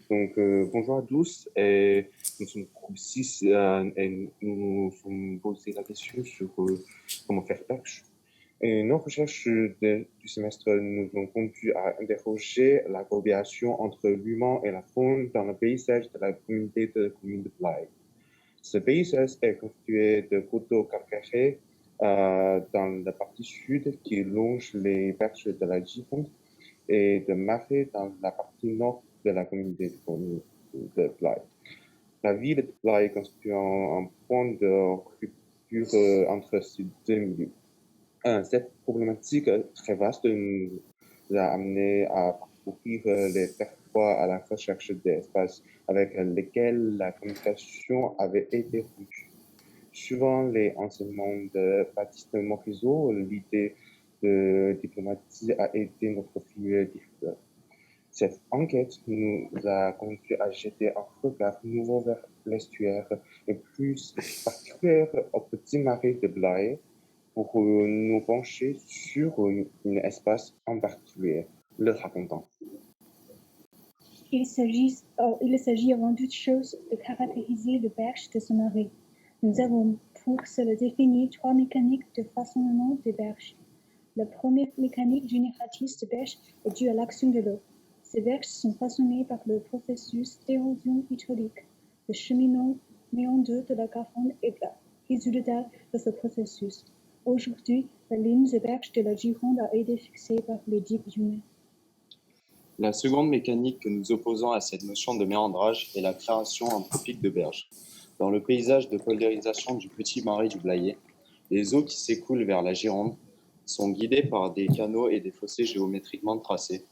Bonjour à tous. Et nous sommes ici et nous sommes posé la question sur comment faire pêche. Et nos recherches du semestre nous ont conduit à interroger la coopération entre l'humain et la faune dans le paysage de la communauté de communes de Blaye. Ce paysage est constitué de coteaux calcaires dans la partie sud qui longe les berges de la Gironde et de marais dans la partie nord de la communauté de Blaye. La ville de Blaye constitue un point de rupture entre ces deux milieux. Cette problématique très vaste nous a amené à parcourir les territoires à la recherche d'espaces avec lesquels la communication avait été rompue. Suivant les enseignements de Baptiste Morisot, l'idée de diplomatie a été notre fil directeur. Cette enquête nous a conduit à jeter un regard nouveau vers l'estuaire et plus particulièrement au petit marais de Blaye pour nous pencher sur un espace en particulier, le racontant. Il s'agit avant toute chose de caractériser le berge de ce marais. Nous avons pour cela défini 3 mécaniques de façonnement des berges. La première mécanique génératrice de berges est due à l'action de l'eau. Ces berges sont façonnées par le processus d'érosion hydraulique. Le cheminement méandreux de la Garonne est le résultat de ce processus. Aujourd'hui, la ligne de berge de la Gironde a été fixée par les digues humaines. La seconde mécanique que nous opposons à cette notion de méandrage est la création anthropique de berges. Dans le paysage de poldérisation du petit marais du Blayais, les eaux qui s'écoulent vers la Gironde sont guidées par des canaux et des fossés géométriquement tracés.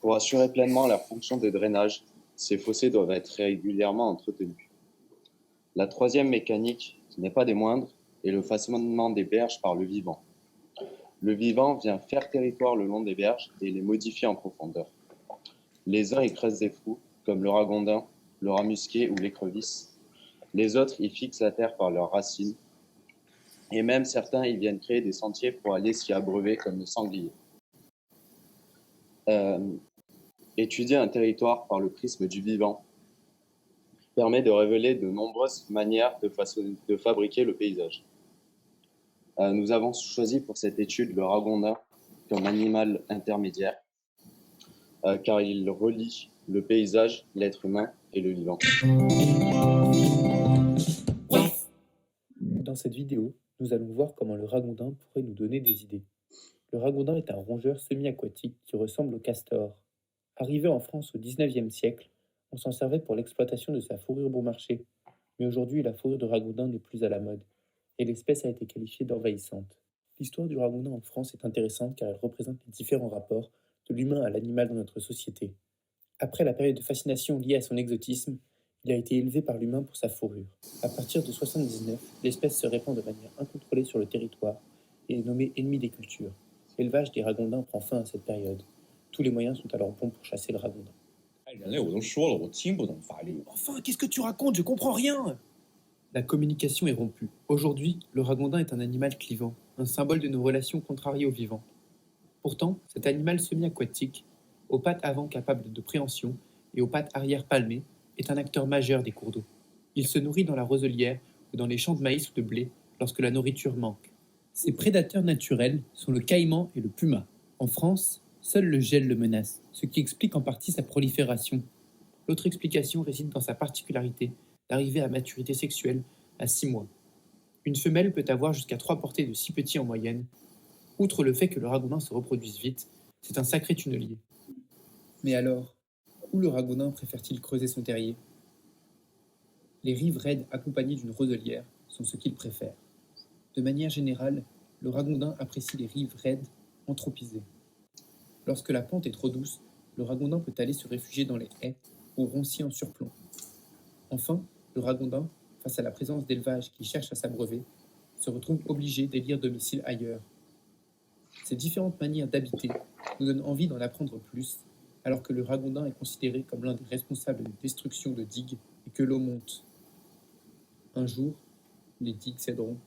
Pour assurer pleinement leur fonction de drainage, ces fossés doivent être régulièrement entretenus. La troisième mécanique, qui n'est pas des moindres, est le façonnement des berges par le vivant. Le vivant vient faire territoire le long des berges et les modifier en profondeur. Les uns y creusent des trous, comme le ragondin, le rat musqué ou l'écrevisse. Les autres y fixent la terre par leurs racines. Et même certains y viennent créer des sentiers pour aller s'y abreuver, comme le sanglier. Étudier un territoire par le prisme du vivant permet de révéler de nombreuses manières de fabriquer le paysage. Nous avons choisi pour cette étude le ragondin comme animal intermédiaire, car il relie le paysage, l'être humain et le vivant. Dans cette vidéo, nous allons voir comment le ragondin pourrait nous donner des idées. Le ragondin est un rongeur semi-aquatique qui ressemble au castor. Arrivé en France au XIXe siècle, on s'en servait pour l'exploitation de sa fourrure bon marché. Mais aujourd'hui, la fourrure de ragondin n'est plus à la mode, et l'espèce a été qualifiée d'envahissante. L'histoire du ragondin en France est intéressante car elle représente les différents rapports de l'humain à l'animal dans notre société. Après la période de fascination liée à son exotisme, il a été élevé par l'humain pour sa fourrure. À partir de 1979, l'espèce se répand de manière incontrôlée sur le territoire et est nommée ennemi des cultures. L'élevage des ragondins prend fin à cette période. Tous les moyens sont alors bons pour chasser le ragondin. Enfin, qu'est-ce que tu racontes? Je comprends rien. La communication est rompue. Aujourd'hui, le ragondin est un animal clivant, un symbole de nos relations contrariées au vivant. Pourtant, cet animal semi-aquatique, aux pattes avant capables de préhension et aux pattes arrière palmées, est un acteur majeur des cours d'eau. Il se nourrit dans la roselière ou dans les champs de maïs ou de blé lorsque la nourriture manque. Ses prédateurs naturels sont le caïman et le puma. En France, seul le gel le menace, ce qui explique en partie sa prolifération. L'autre explication réside dans sa particularité d'arriver à maturité sexuelle à 6 mois. Une femelle peut avoir jusqu'à 3 portées de 6 petits en moyenne. Outre le fait que le ragondin se reproduise vite, c'est un sacré tunnelier. Mais alors, où le ragondin préfère-t-il creuser son terrier? Les rives raides accompagnées d'une roselière sont ce qu'il préfère. De manière générale, le ragondin apprécie les rives raides, anthropisées. Lorsque la pente est trop douce, le ragondin peut aller se réfugier dans les haies ou ronciers en surplomb. Enfin, le ragondin, face à la présence d'élevages qui cherchent à s'abreuver, se retrouve obligé d'élire domicile ailleurs. Ces différentes manières d'habiter nous donnent envie d'en apprendre plus, alors que le ragondin est considéré comme l'un des responsables de destruction de digues et que l'eau monte. Un jour, les digues céderont.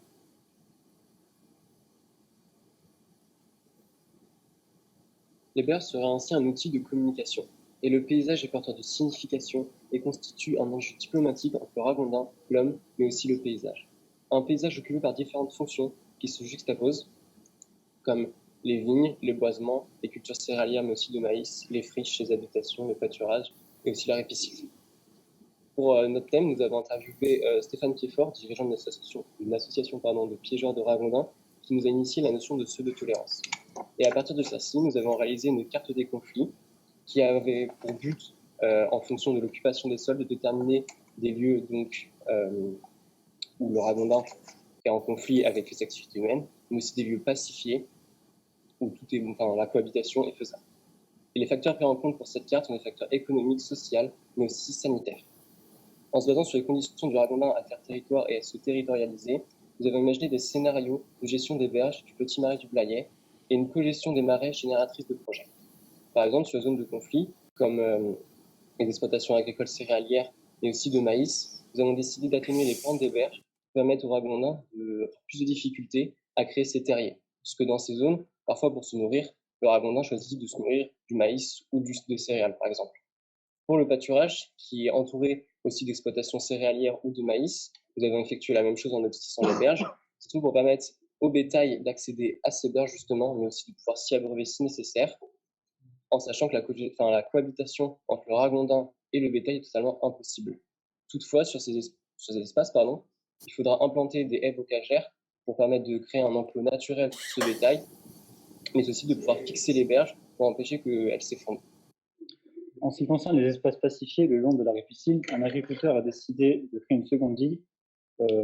Les berges seraient ainsi un outil de communication. Et le paysage est porteur de signification et constitue un enjeu diplomatique entre le ragondin, l'homme, mais aussi le paysage. Un paysage occupé par différentes fonctions qui se juxtaposent, comme les vignes, les boisements, les cultures céréalières, mais aussi de maïs, les friches, les habitations, le pâturage, et aussi la ripisylve. Pour notre thème, nous avons interviewé Stéphane Piedfort, dirigeant d'une association de piégeurs de ragondins, qui nous a initié la notion de seuil de tolérance. Et à partir de celle-ci, nous avons réalisé une carte des conflits qui avait pour but, en fonction de l'occupation des sols, de déterminer des lieux donc, où le ragondin est en conflit avec les activités humaines, mais aussi des lieux pacifiés où la cohabitation est faisable. Et les facteurs pris en compte pour cette carte sont des facteurs économiques, sociaux, mais aussi sanitaires. En se basant sur les conditions du ragondin à faire territoire et à se territorialiser, nous avons imaginé des scénarios de gestion des berges du petit marais du Blayais et une cogestion des marais génératrices de projets. Par exemple, sur les zones de conflit, comme les exploitations agricoles céréalières et aussi de maïs, nous avons décidé d'atténuer les pentes des berges pour permettre aux ragondins de plus de difficultés à créer ces terriers. Puisque dans ces zones, parfois pour se nourrir, le ragondin choisit de se nourrir du maïs ou des céréales, par exemple. Pour le pâturage, qui est entouré aussi d'exploitations céréalières ou de maïs, nous avons effectué la même chose en lotissant les berges. C'est tout pour permettre au bétail d'accéder à ces berges justement, mais aussi de pouvoir s'y abreuver si nécessaire, en sachant que la cohabitation entre le ragondin et le bétail est totalement impossible. Toutefois, sur ces espaces, il faudra implanter des haies bocagères pour permettre de créer un enclos naturel pour ce bétail, mais aussi de pouvoir fixer les berges pour empêcher qu'elles s'effondrent. En ce qui concerne les espaces pacifiés le long de la ripisylve, un agriculteur a décidé de créer une seconde digue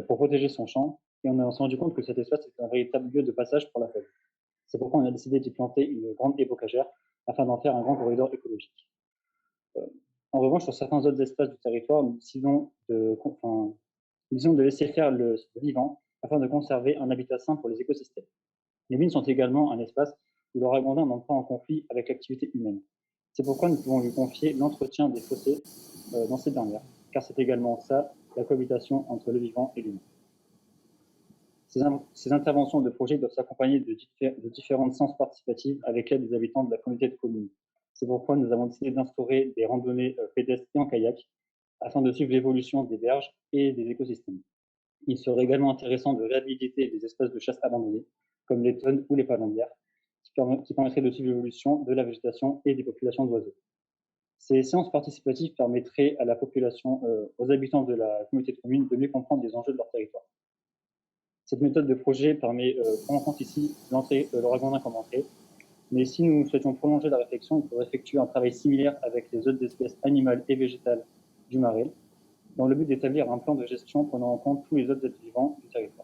pour protéger son champ, et on s'est rendu compte que cet espace était un véritable lieu de passage pour la faune. C'est pourquoi on a décidé d'y planter une grande haie bocagère afin d'en faire un grand corridor écologique. En revanche, sur certains autres espaces du territoire, nous décidons de laisser faire le vivant afin de conserver un habitat sain pour les écosystèmes. Les mines sont également un espace où le ragondin n'entre pas en conflit avec l'activité humaine. C'est pourquoi nous pouvons lui confier l'entretien des fossés dans ces dernières, car c'est également ça, la cohabitation entre le vivant et l'humain. Ces interventions de projets doivent s'accompagner de différentes séances participatives avec l'aide des habitants de la communauté de communes. C'est pourquoi nous avons décidé d'instaurer des randonnées pédestres et en kayak afin de suivre l'évolution des berges et des écosystèmes. Il serait également intéressant de réhabiliter des espaces de chasse abandonnés, comme les tonnes ou les palombières, qui permettraient de suivre l'évolution de la végétation et des populations d'oiseaux. Ces séances participatives permettraient à la population, aux habitants de la communauté de communes de mieux comprendre les enjeux de leur territoire. Cette méthode de projet permet, prendre en compte ici le ragondin comme entrée, mais si nous souhaitions prolonger la réflexion, il faudrait effectuer un travail similaire avec les autres espèces animales et végétales du marais, dans le but d'établir un plan de gestion prenant en compte tous les autres êtres vivants du territoire.